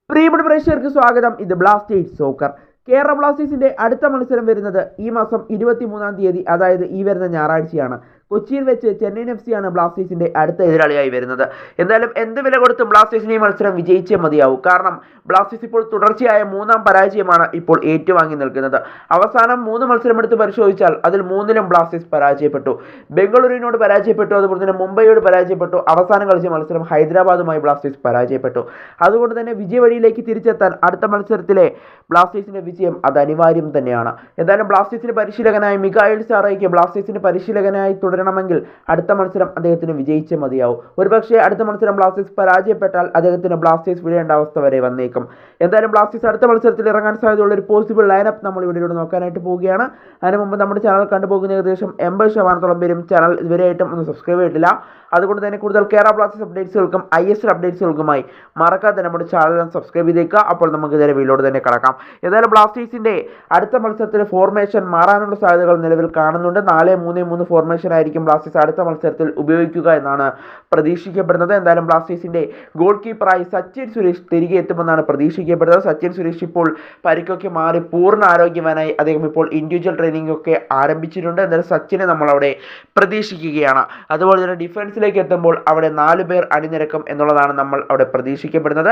പ്രിയപ്പെട്ട പ്രേക്ഷകർക്ക് സ്വാഗതം. ഇത് ബ്ലാസ്റ്റേഴ്സ് സോക്കർ. കേരള ബ്ലാസ്റ്റേഴ്സിന്റെ അടുത്ത മത്സരം വരുന്നത് ഈ മാസം 23-ാം തീയതി, അതായത് ഈ വരുന്ന ഞായറാഴ്ചയാണ്. കൊച്ചിയിൽ വെച്ച് ചെന്നൈയിൻ FC ആണ് ബ്ലാസ്റ്റേഴ്സിന്റെ അടുത്ത എതിരാളിയായി വരുന്നത്. എന്തായാലും എന്ത് വില കൊടുത്തും ബ്ലാസ്റ്റേഴ്സിന് ഈ മത്സരം വിജയിച്ചേ മതിയാവും. കാരണം ബ്ലാസ്റ്റേഴ്സ് ഇപ്പോൾ തുടർച്ചയായ 3ാം പരാജയമാണ് ഇപ്പോൾ ഏറ്റുവാങ്ങി നിൽക്കുന്നത്. അവസാനം 3 മത്സരം എടുത്ത് പരിശോധിച്ചാൽ അതിൽ 3ലും ബ്ലാസ്റ്റേഴ്സ് പരാജയപ്പെട്ടു. ബംഗളൂരുവിനോട് പരാജയപ്പെട്ടു, അതുപോലെ തന്നെ മുംബൈയോട് പരാജയപ്പെട്ടു. അവസാനം കളിച്ച മത്സരം ഹൈദരാബാദുമായി ബ്ലാസ്റ്റേഴ്സ് പരാജയപ്പെട്ടു. അതുകൊണ്ട് തന്നെ വിജയവഴിയിലേക്ക് തിരിച്ചെത്താൻ അടുത്ത മത്സരത്തിലെ ബ്ലാസ്റ്റേഴ്സിന്റെ വിജയം അത് അനിവാര്യം തന്നെയാണ്. എന്തായാലും ബ്ലാസ്റ്റേഴ്സിന്റെ പരിശീലകനായ മിഗായേൽ സാറയ്ക്ക് ബ്ലാസ്റ്റേഴ്സിന്റെ പരിശീലകനായി തുടരണമെങ്കിൽ അടുത്ത മത്സരം അദ്ദേഹത്തിന് വിജയിച്ചേ മതിയാവും. ഒരുപക്ഷെ അടുത്ത മത്സരം ബ്ലാസ്റ്റേഴ്സ് പരാജയപ്പെട്ടാൽ അദ്ദേഹത്തിന് ബ്ലാസ്റ്റേഴ്സ് വിടേണ്ട അവസ്ഥ വരെ വന്നേക്കും. എന്തായാലും ബ്ലാസ്റ്റേഴ്സ് അടുത്ത മത്സരത്തിൽ ഇറങ്ങാൻ സാധ്യതയുള്ള ഒരു പോസിബിൾ ലൈനപ്പ് നമ്മൾ ഇവിടെ നോക്കാനായിട്ട് പോവുകയാണ്. അതിന് മുമ്പ് നമ്മുടെ ചാനൽ കണ്ടുപോകുന്ന ഏകദേശം 80% പേരും ചാനൽ ഇതുവരെയായിട്ടും ഒന്ന് സബ്സ്ക്രൈബ് ചെയ്തിട്ടില്ല. അതുകൊണ്ട് തന്നെ കൂടുതൽ കേരള ബ്ലാസ്റ്റേഴ്സ് അപ്ഡേറ്റ്സുകൾക്കും ISL അപ്ഡേറ്റ്സുകൾക്കുമായി മറക്കാതെ നമ്മുടെ ചാനൽ സബ്സ്ക്രൈബ് ചെയ്തേക്കുക. അപ്പോൾ നമുക്ക് ഇതേ വീഡിയോയോട് തന്നെ കടക്കാം. ഏതായാലും ബ്ലാസ്റ്റേഴ്സിന്റെ അടുത്ത മത്സരത്തിൽ ഫോർമേഷൻ മാറാനുള്ള സാധ്യതകൾ നിലവിൽ കാണുന്നുണ്ട്. 4-3-3 ഫോർമേഷൻ ആയിരിക്കും ബ്ലാസ്റ്റേഴ്സ് അടുത്ത മത്സരത്തിൽ ഉപയോഗിക്കുക എന്നാണ് പ്രതീക്ഷിക്കപ്പെടുന്നത്. എന്തായാലും ബ്ലാസ്റ്റേഴ്സിന്റെ ഗോൾ കീപ്പറായി സച്ചിൻ സുരേഷ് തിരികെ എത്തുമെന്നാണ് പ്രതീക്ഷിക്കപ്പെടുന്നത്. സച്ചിൻ സുരേഷ് ഇപ്പോൾ പരിക്കൊക്കെ മാറി പൂർണ്ണ ആരോഗ്യവാനായി അദ്ദേഹം ഇപ്പോൾ ഇൻഡിവിജ്വൽ ട്രെയിനിങ് ഒക്കെ ആരംഭിച്ചിട്ടുണ്ട്. എന്തായാലും സച്ചിനെ നമ്മളവിടെ പ്രതീക്ഷിക്കുകയാണ്. അതുപോലെ തന്നെ ഡിഫൻസിലേക്ക് എത്തുമ്പോൾ അവിടെ 4 പേർ അണിനിരക്കും എന്നുള്ളതാണ് നമ്മൾ അവിടെ പ്രതീക്ഷിക്കപ്പെടുന്നത്.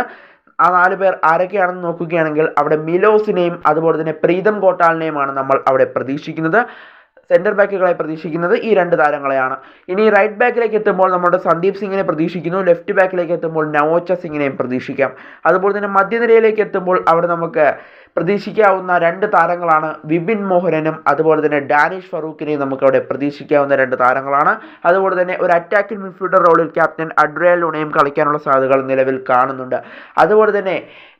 ആ 4 പേർ ആരൊക്കെയാണെന്ന് നോക്കുകയാണെങ്കിൽ അവിടെ മിലോസിനെയും അതുപോലെ തന്നെ പ്രീതം കോട്ടാലിനെയുമാണ് നമ്മൾ അവിടെ പ്രതീക്ഷിക്കുന്നത്. സെൻറ്റർ ബാക്കുകളായി പ്രതീക്ഷിക്കുന്നത് ഈ 2 താരങ്ങളെയാണ്. ഇനി റൈറ്റ് ബാക്കിലേക്ക് എത്തുമ്പോൾ നമ്മുടെ സന്ദീപ് സിംഗിനെ പ്രതീക്ഷിക്കുന്നു. ലെഫ്റ്റ് ബാക്കിലേക്ക് എത്തുമ്പോൾ നവോച്ച സിംഗിനെയും പ്രതീക്ഷിക്കാം. അതുപോലെ തന്നെ മധ്യനിരയിലേക്ക് എത്തുമ്പോൾ അവിടെ നമുക്ക് പ്രതീക്ഷിക്കാവുന്ന 2 താരങ്ങളാണ് വിപിൻ മോഹനനും അതുപോലെ തന്നെ ഡാനിഷ് ഫറൂഖിനെയും നമുക്കവിടെ പ്രതീക്ഷിക്കാവുന്ന 2 താരങ്ങളാണ്. അതുപോലെ തന്നെ ഒരു അറ്റാക്കിംഗ് മിഡ്ഫീൽഡർ റോളിൽ ക്യാപ്റ്റൻ അഡ്രിയൽ ലൂണയും കളിക്കാനുള്ള സാധ്യതകൾ നിലവിൽ കാണുന്നുണ്ട്. അതുപോലെ തന്നെ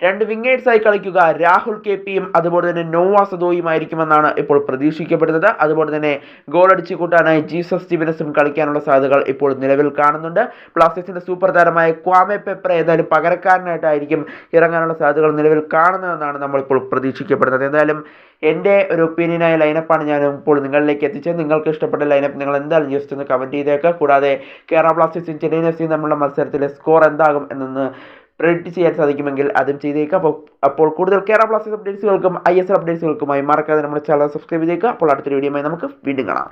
2 വിങ്ങേഴ്സായി കളിക്കുക രാഹുൽ KPയും അതുപോലെ തന്നെ നോവ സദോയുമായിരിക്കുമെന്നാണ് ഇപ്പോൾ പ്രതീക്ഷിക്കപ്പെടുന്നത്. അതുപോലെ തന്നെ ഗോൾ അടിച്ചു കൂട്ടാനായി ജീസസ് സ്റ്റീവൻസും കളിക്കാനുള്ള സാധ്യതകൾ ഇപ്പോൾ നിലവിൽ കാണുന്നുണ്ട്. ബ്ലാസ്റ്റേഴ്സിന്റെ സൂപ്പർ താരമായ ക്വാമെ പെപ്ര ഏതായാലും പകരക്കാരനായിട്ടായിരിക്കും ഇറങ്ങാനുള്ള സാധ്യതകൾ നിലവിൽ കാണുന്നതെന്നാണ് നമ്മളിപ്പോൾ പ്രതീക്ഷിക്കപ്പെടുന്നത്. എന്തായാലും എൻ്റെ ഒരു ഒപ്പീനിയനായ ലൈനപ്പാണ് ഞാൻ ഇപ്പോൾ നിങ്ങളിലേക്ക് എത്തിച്ചത്. നിങ്ങൾക്ക് ഇഷ്ടപ്പെട്ട ലൈനപ്പ് നിങ്ങൾ എന്തായാലും ജസ്റ്റ് ഒന്ന് കമൻറ്റ് ചെയ്തേക്കുക. കൂടാതെ കേരള ബ്ലാസ്റ്റേഴ്സും ചെന്നൈയിൻ FC തമ്മിലുള്ള മത്സരത്തിലെ സ്കോർ എന്താകും എന്നൊന്ന് പ്രെഡിക്റ്റ് ചെയ്യാൻ സാധിക്കുമെങ്കിൽ അതും ചെയ്തേക്കാം. അപ്പോൾ കൂടുതൽ കേരള ബ്ലാസ്റ്റേഴ്സ് അപ്ഡേറ്റ്സുകൾക്കും ISL അപ്ഡേറ്റ്സുകൾക്കുമായി മറക്കാതെ നമ്മുടെ ചാനൽ സബ്സ്ക്രൈബ് ചെയ്തേക്കുക. അപ്പോൾ അടുത്തൊരു വീഡിയോയുമായി നമുക്ക് വീണ്ടും കാണാം.